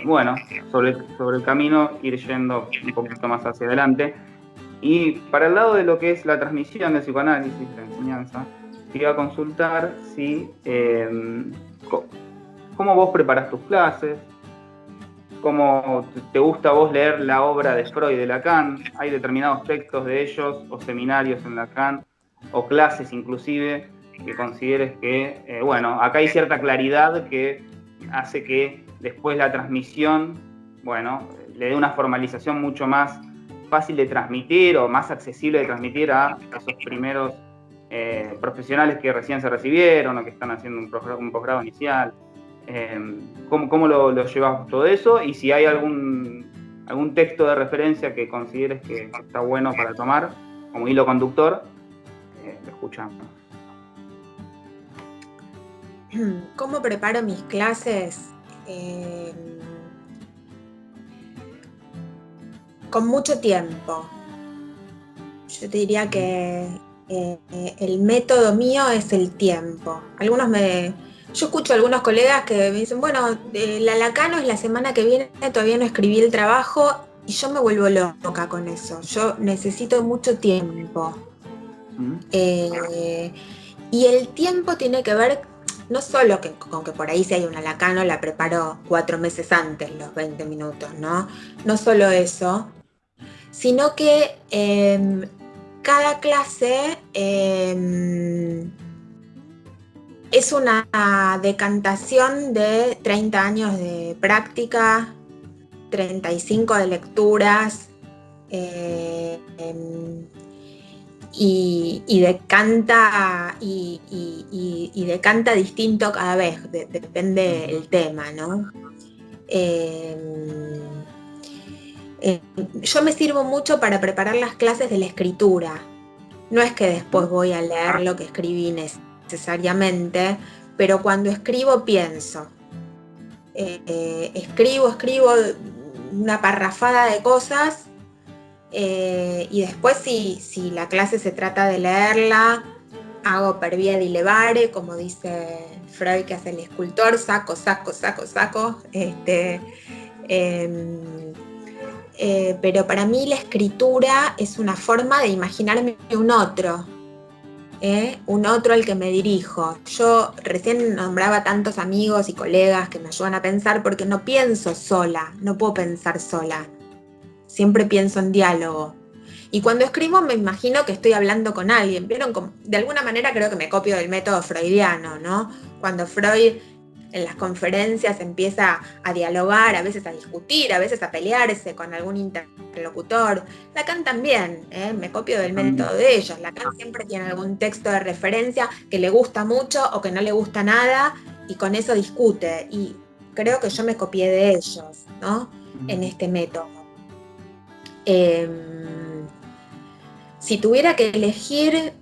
bueno, sobre el camino ir yendo un poquito más hacia adelante. Y para el lado de lo que es la transmisión del psicoanálisis, la enseñanza, te iba a consultar si cómo vos preparás tus clases, cómo te gusta a vos leer la obra de Freud y de Lacan. Hay determinados textos de ellos o seminarios en Lacan o clases inclusive que consideres que, bueno, acá hay cierta claridad que hace que después la transmisión, bueno, le dé una formalización mucho más fácil de transmitir o más accesible de transmitir a esos primeros profesionales que recién se recibieron o que están haciendo un posgrado inicial. ¿Cómo lo llevas todo eso? Y si hay algún texto de referencia que consideres que está bueno para tomar como hilo conductor, lo escuchamos. ¿Cómo preparo mis clases? Con mucho tiempo. Yo te diría que el método mío es el tiempo. Yo escucho a algunos colegas que me dicen, bueno, la Lacano es la semana que viene, todavía no escribí el trabajo, y yo me vuelvo loca con eso. Yo necesito mucho tiempo. Y el tiempo tiene que ver no solo con que por ahí si hay una Lacano la preparo 4 meses antes, los 20 minutos, ¿no? No solo eso, sino que cada clase es una decantación de 30 años de práctica, 35 de lecturas, y decanta distinto cada vez, depende el tema, ¿no? Yo me sirvo mucho para preparar las clases de la escritura. No es que después voy a leer lo que escribí necesariamente, pero cuando escribo pienso. Escribo una parrafada de cosas, y después si la clase se trata de leerla, hago per via di levare, como dice Freud, que hace el escultor, saco. Pero para mí la escritura es una forma de imaginarme un otro. un otro al que me dirijo. Yo recién nombraba tantos amigos y colegas que me ayudan a pensar porque no pienso sola, no puedo pensar sola. Siempre pienso en diálogo. Y cuando escribo me imagino que estoy hablando con alguien. ¿Vieron? De alguna manera creo que me copio del método freudiano, ¿no? Cuando Freud en las conferencias empieza a dialogar, a veces a discutir, a veces a pelearse con algún interlocutor. Lacan también, me copio del método de ellos. Lacan siempre tiene algún texto de referencia que le gusta mucho o que no le gusta nada y con eso discute. Y creo que yo me copié de ellos, ¿no? En este método. Si tuviera que elegir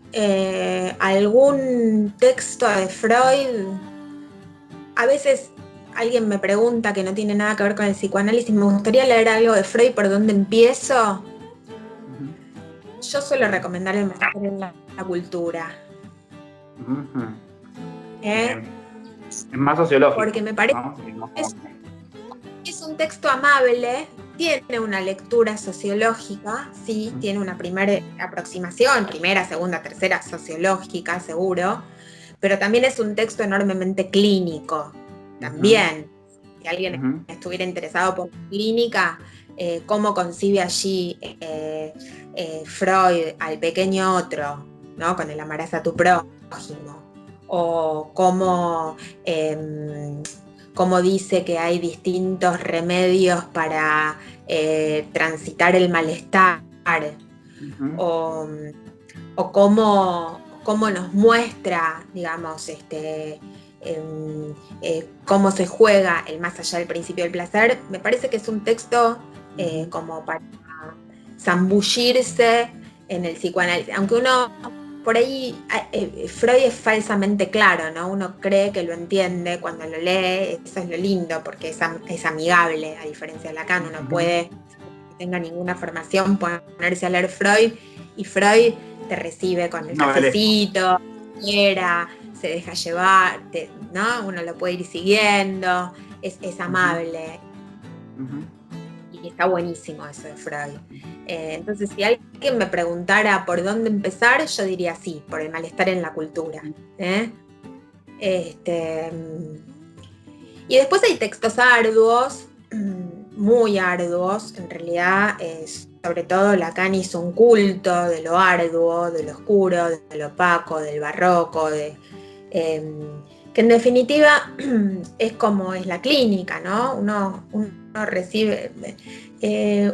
algún texto de Freud, a veces alguien me pregunta que no tiene nada que ver con el psicoanálisis, me gustaría leer algo de Freud, ¿por dónde empiezo? Yo suelo recomendar el Malestar en la cultura. Es más sociológico. Porque me parece que es un texto amable, tiene una lectura sociológica, sí, tiene una primera aproximación, primera, segunda, tercera, sociológica, seguro, pero también es un texto enormemente clínico, también. Si alguien estuviera interesado por clínica, cómo concibe allí Freud al pequeño otro, ¿no? Con el amarás a tu prójimo, o cómo dice que hay distintos remedios para transitar el malestar, o cómo nos muestra, digamos, cómo se juega el más allá del principio del placer. Me parece que es un texto como para zambullirse en el psicoanálisis, aunque uno por ahí, Freud es falsamente claro, ¿no? Uno cree que lo entiende cuando lo lee, eso es lo lindo, porque es amigable, a diferencia de Lacan. Uno puede, sin que tenga ninguna formación, ponerse a leer Freud, y Freud te recibe con el cafecito, se deja llevar, ¿no? Uno lo puede ir siguiendo, es amable. Y está buenísimo eso de Freud. Entonces, si alguien me preguntara por dónde empezar, yo diría sí, por el malestar en la cultura. Y después hay textos arduos, muy arduos, en realidad, sobre todo Lacan hizo un culto de lo arduo, de lo oscuro, de lo opaco, del barroco, que en definitiva es como es la clínica, ¿no? Uno recibe...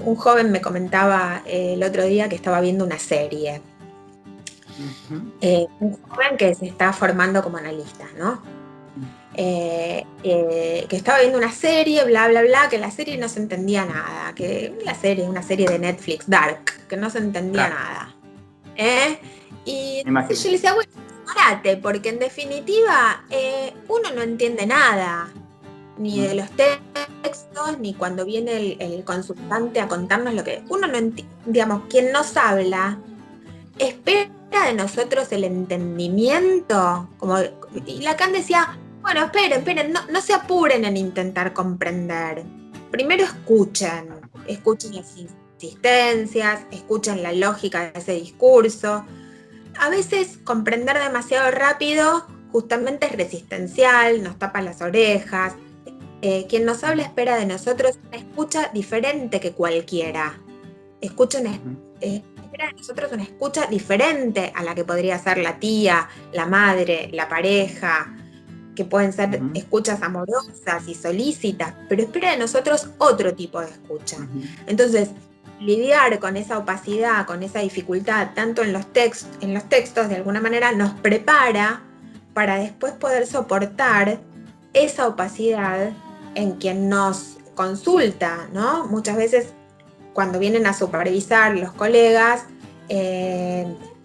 un joven me comentaba el otro día que estaba viendo una serie. Un joven que se está formando como analista, ¿no? Que estaba viendo una serie, bla, bla, bla, que la serie no se entendía nada, que una serie de Netflix, Dark, que no se entendía nada. Y entonces yo le decía, bueno, prepárate, porque en definitiva uno no entiende nada, ni de los textos, ni cuando viene el consultante a contarnos lo que uno no entiende. Digamos, quien nos habla espera de nosotros el entendimiento, y Lacan decía, bueno, esperen, no se apuren en intentar comprender. Primero escuchen las insistencias, escuchen la lógica de ese discurso. A veces comprender demasiado rápido justamente es resistencial, nos tapa las orejas. Quien nos habla espera de nosotros una escucha diferente que cualquiera. Espera de nosotros una escucha diferente a la que podría ser la tía, la madre, la pareja, que pueden ser escuchas amorosas y solícitas, pero espera de nosotros otro tipo de escucha. Entonces, lidiar con esa opacidad, con esa dificultad, tanto en los textos, de alguna manera nos prepara para después poder soportar esa opacidad en quien nos consulta, ¿no? Muchas veces cuando vienen a supervisar los colegas,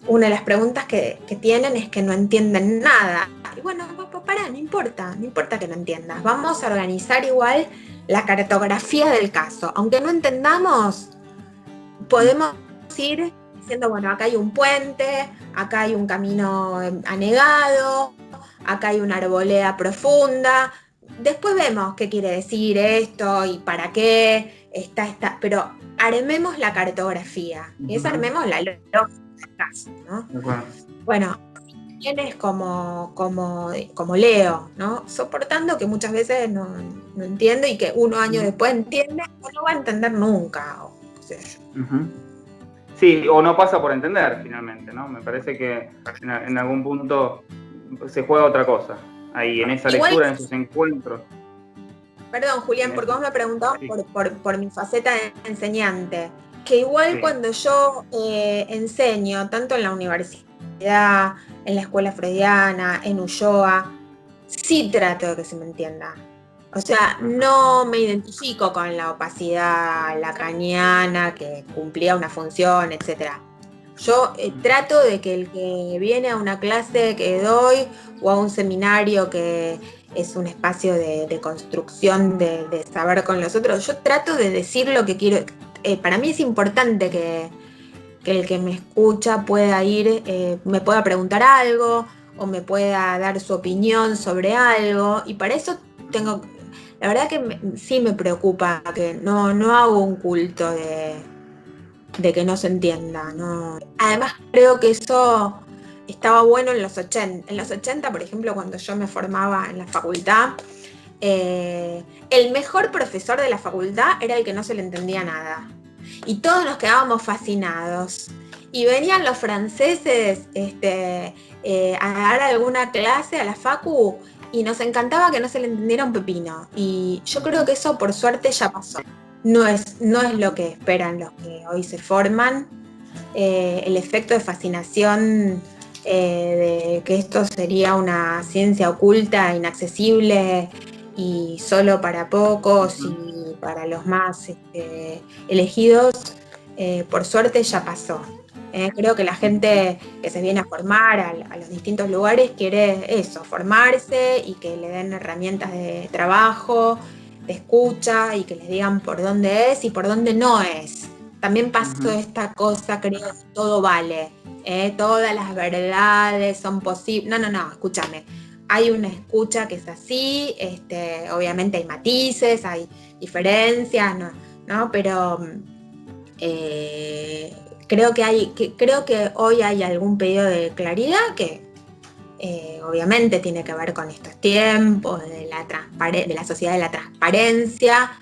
una de las preguntas que tienen es que no entienden nada. Y bueno, pará, no importa que no entiendas. Vamos a organizar igual la cartografía del caso. Aunque no entendamos, podemos ir diciendo, bueno, acá hay un puente, acá hay un camino anegado, acá hay una arboleda profunda. Después vemos qué quiere decir esto y para qué está, pero armemos la cartografía, y eso armemos la lógica del caso, ¿no? Bueno, también es como Leo, ¿no? Soportando que muchas veces no entiendo y que unos años después entiende o no va a entender nunca, o qué sé yo. Sí, o no pasa por entender finalmente, ¿no? Me parece que en algún punto se juega otra cosa, ahí en esa Igual, lectura, en esos encuentros. perdón, Julián, porque vos me preguntabas Sí, por mi faceta de enseñante, que igual sí. cuando yo enseño, tanto en la universidad, en la escuela freudiana, en Ulloa, sí trato de que se me entienda. O sea, no me identifico con la opacidad lacaniana que cumplía una función, etc. Yo trato de que el que viene a una clase que doy o a un seminario que es un espacio de construcción de saber con los otros, yo trato de decir lo que quiero. Para mí es importante que el que me escucha pueda ir, me pueda preguntar algo o me pueda dar su opinión sobre algo. Y para eso tengo, la verdad que sí me preocupa que no hago un culto de que no se entienda. No. Además creo que eso estaba bueno en los 80. En los 80, por ejemplo, cuando yo me formaba en la facultad, el mejor profesor de la facultad era el que no se le entendía nada. Y todos nos quedábamos fascinados. Y venían los franceses a dar alguna clase a la facu y nos encantaba que no se le entendiera un pepino. Y yo creo que eso por suerte ya pasó. No es lo que esperan los que hoy se forman. El efecto de fascinación de que esto sería una ciencia oculta, inaccesible y solo para pocos y para los más elegidos, por suerte ya pasó. Creo que la gente que se viene a formar a los distintos lugares quiere eso, formarse y que le den herramientas de trabajo, de escucha y que les digan por dónde es y por dónde no es. También pasó esta cosa, creo, que todo vale, todas las verdades son posibles. No, escúchame. Hay una escucha que es así, obviamente hay matices, hay diferencias, ¿no? Pero creo que hoy hay algún pedido de claridad que obviamente tiene que ver con estos tiempos, de la sociedad de la transparencia.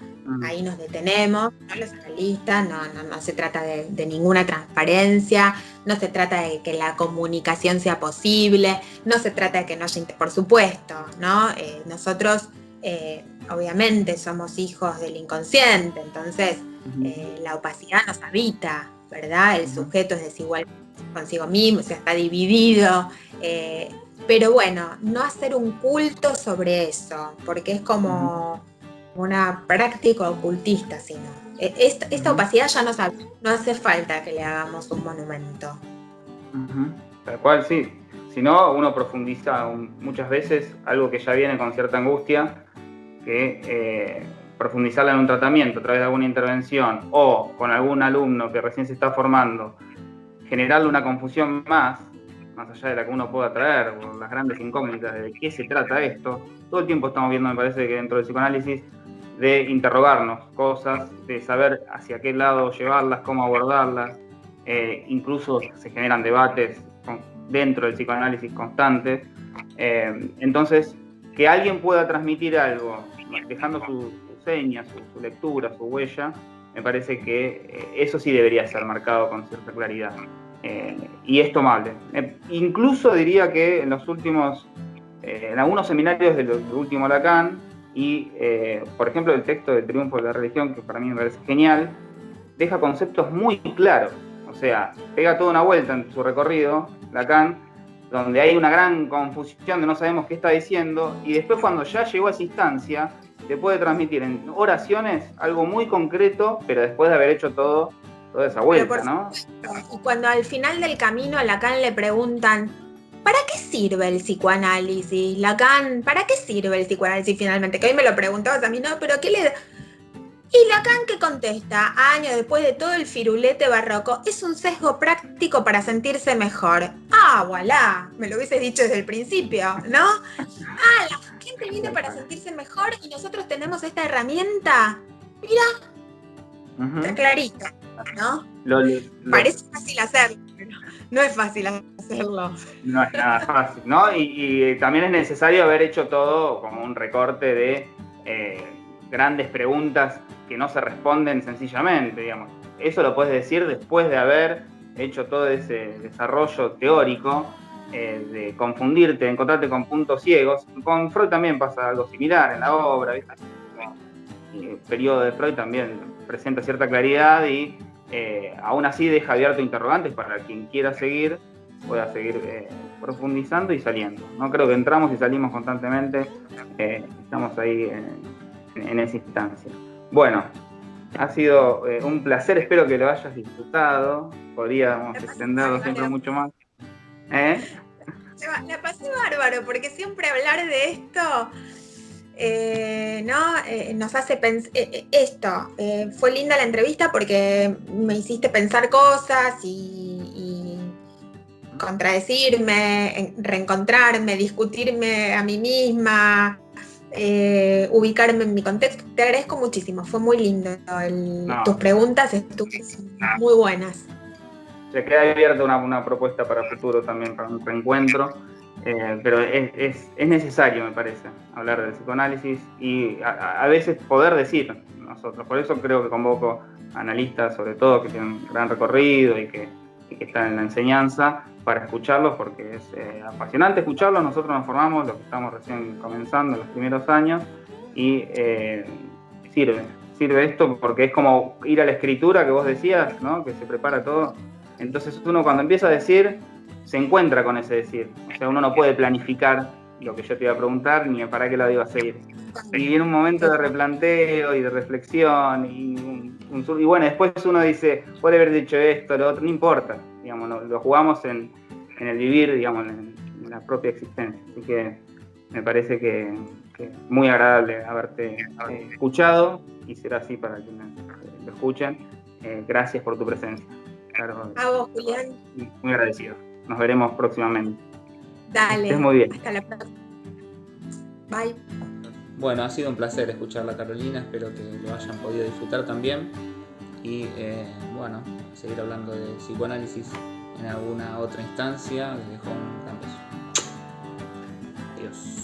Ahí nos detenemos, ¿no? Los analistas, no se trata de ninguna transparencia, no se trata de que la comunicación sea posible, no se trata de que no haya, por supuesto, ¿no? Nosotros obviamente somos hijos del inconsciente, entonces la opacidad nos habita, ¿verdad? El sujeto es desigual consigo mismo, o sea, está dividido. Pero bueno, no hacer un culto sobre eso, porque es como una práctica ocultista, sino. Esta opacidad ya no hace falta que le hagamos un monumento. Tal cual, sí. Si no, uno profundiza muchas veces algo que ya viene con cierta angustia, que profundizarla en un tratamiento a través de alguna intervención o con algún alumno que recién se está formando, generarle una confusión más allá de la que uno pueda traer, o las grandes incógnitas de qué se trata esto. Todo el tiempo estamos viendo, me parece que dentro del psicoanálisis, de interrogarnos cosas, de saber hacia qué lado llevarlas, cómo abordarlas. Incluso se generan debates dentro del psicoanálisis constantes. Entonces, que alguien pueda transmitir algo, dejando su seña, su lectura, su huella, me parece que eso sí debería ser marcado con cierta claridad. Y es tomable. Incluso diría que en algunos seminarios del último Lacan, y por ejemplo el texto del Triunfo de la Religión, que para mí me parece genial, deja conceptos muy claros. O sea, pega toda una vuelta en su recorrido, Lacan, donde hay una gran confusión de no sabemos qué está diciendo, y después cuando ya llegó a esa instancia, te puede transmitir en oraciones algo muy concreto, pero después de haber hecho toda esa vuelta, ¿no? Y cuando al final del camino a Lacan le preguntan, ¿para qué sirve el psicoanálisis? Lacan, ¿para qué sirve el psicoanálisis finalmente? Que hoy me lo preguntabas a mí, ¿no? Pero ¿qué le... Y Lacan, ¿qué contesta? Años después de todo el firulete barroco, es un sesgo práctico para sentirse mejor. Ah, voilà, me lo hubieses dicho desde el principio, ¿no? Ah, la gente viene para sentirse mejor y nosotros tenemos esta herramienta. Mira, está clarito, ¿no? Parece fácil hacerlo, pero no es fácil hacerlo. hacerlo. No es nada fácil, ¿no? Y también es necesario haber hecho todo como un recorte de grandes preguntas que no se responden sencillamente, digamos. Eso lo puedes decir después de haber hecho todo ese desarrollo teórico, de confundirte, de encontrarte con puntos ciegos. Con Freud también pasa algo similar en la obra, ¿viste? El periodo de Freud también presenta cierta claridad y aún así deja abierto interrogantes para quien quiera seguir, pueda seguir profundizando y saliendo. No creo que entramos y salimos constantemente, estamos ahí en esa instancia. Bueno, ha sido un placer, espero que lo hayas disfrutado, podríamos extenderlo siempre mucho más. La pasé bárbaro, porque siempre hablar de esto ¿no? Nos hace pensar esto. Fue linda la entrevista porque me hiciste pensar cosas y contradecirme, reencontrarme, discutirme a mí misma, ubicarme en mi contexto. Te agradezco muchísimo, fue muy lindo. Tus preguntas estuvieron muy buenas. Se queda abierta una propuesta para futuro también, para un reencuentro, pero es necesario, me parece, hablar del psicoanálisis y a veces poder decir nosotros. Por eso creo que convoco analistas, sobre todo, que tienen un gran recorrido y que están en la enseñanza, para escucharlos, porque es apasionante escucharlos. Nosotros nos formamos, los que estamos recién comenzando en los primeros años, y sirve esto porque es como ir a la escritura que vos decías, ¿no? Que se prepara todo. Entonces uno cuando empieza a decir, se encuentra con ese decir. O sea, uno no puede planificar lo que yo te iba a preguntar ni para qué lado iba a seguir. Y en un momento de replanteo y de reflexión, y bueno, después uno dice, puede haber dicho esto, lo otro, no importa. Digamos, lo jugamos en el vivir, digamos, en la propia existencia. Así que me parece que es muy agradable haberte escuchado, y será así para quienes lo escuchen. Gracias por tu presencia. Claro, a vos, Julián. muy agradecido. Nos veremos próximamente. Dale. Estés muy bien. Hasta la próxima. Bye. Bueno, ha sido un placer escucharla, Carolina. Espero que lo hayan podido disfrutar también. Y bueno, seguir hablando de psicoanálisis en alguna otra instancia. Les dejo un gran beso. Adiós.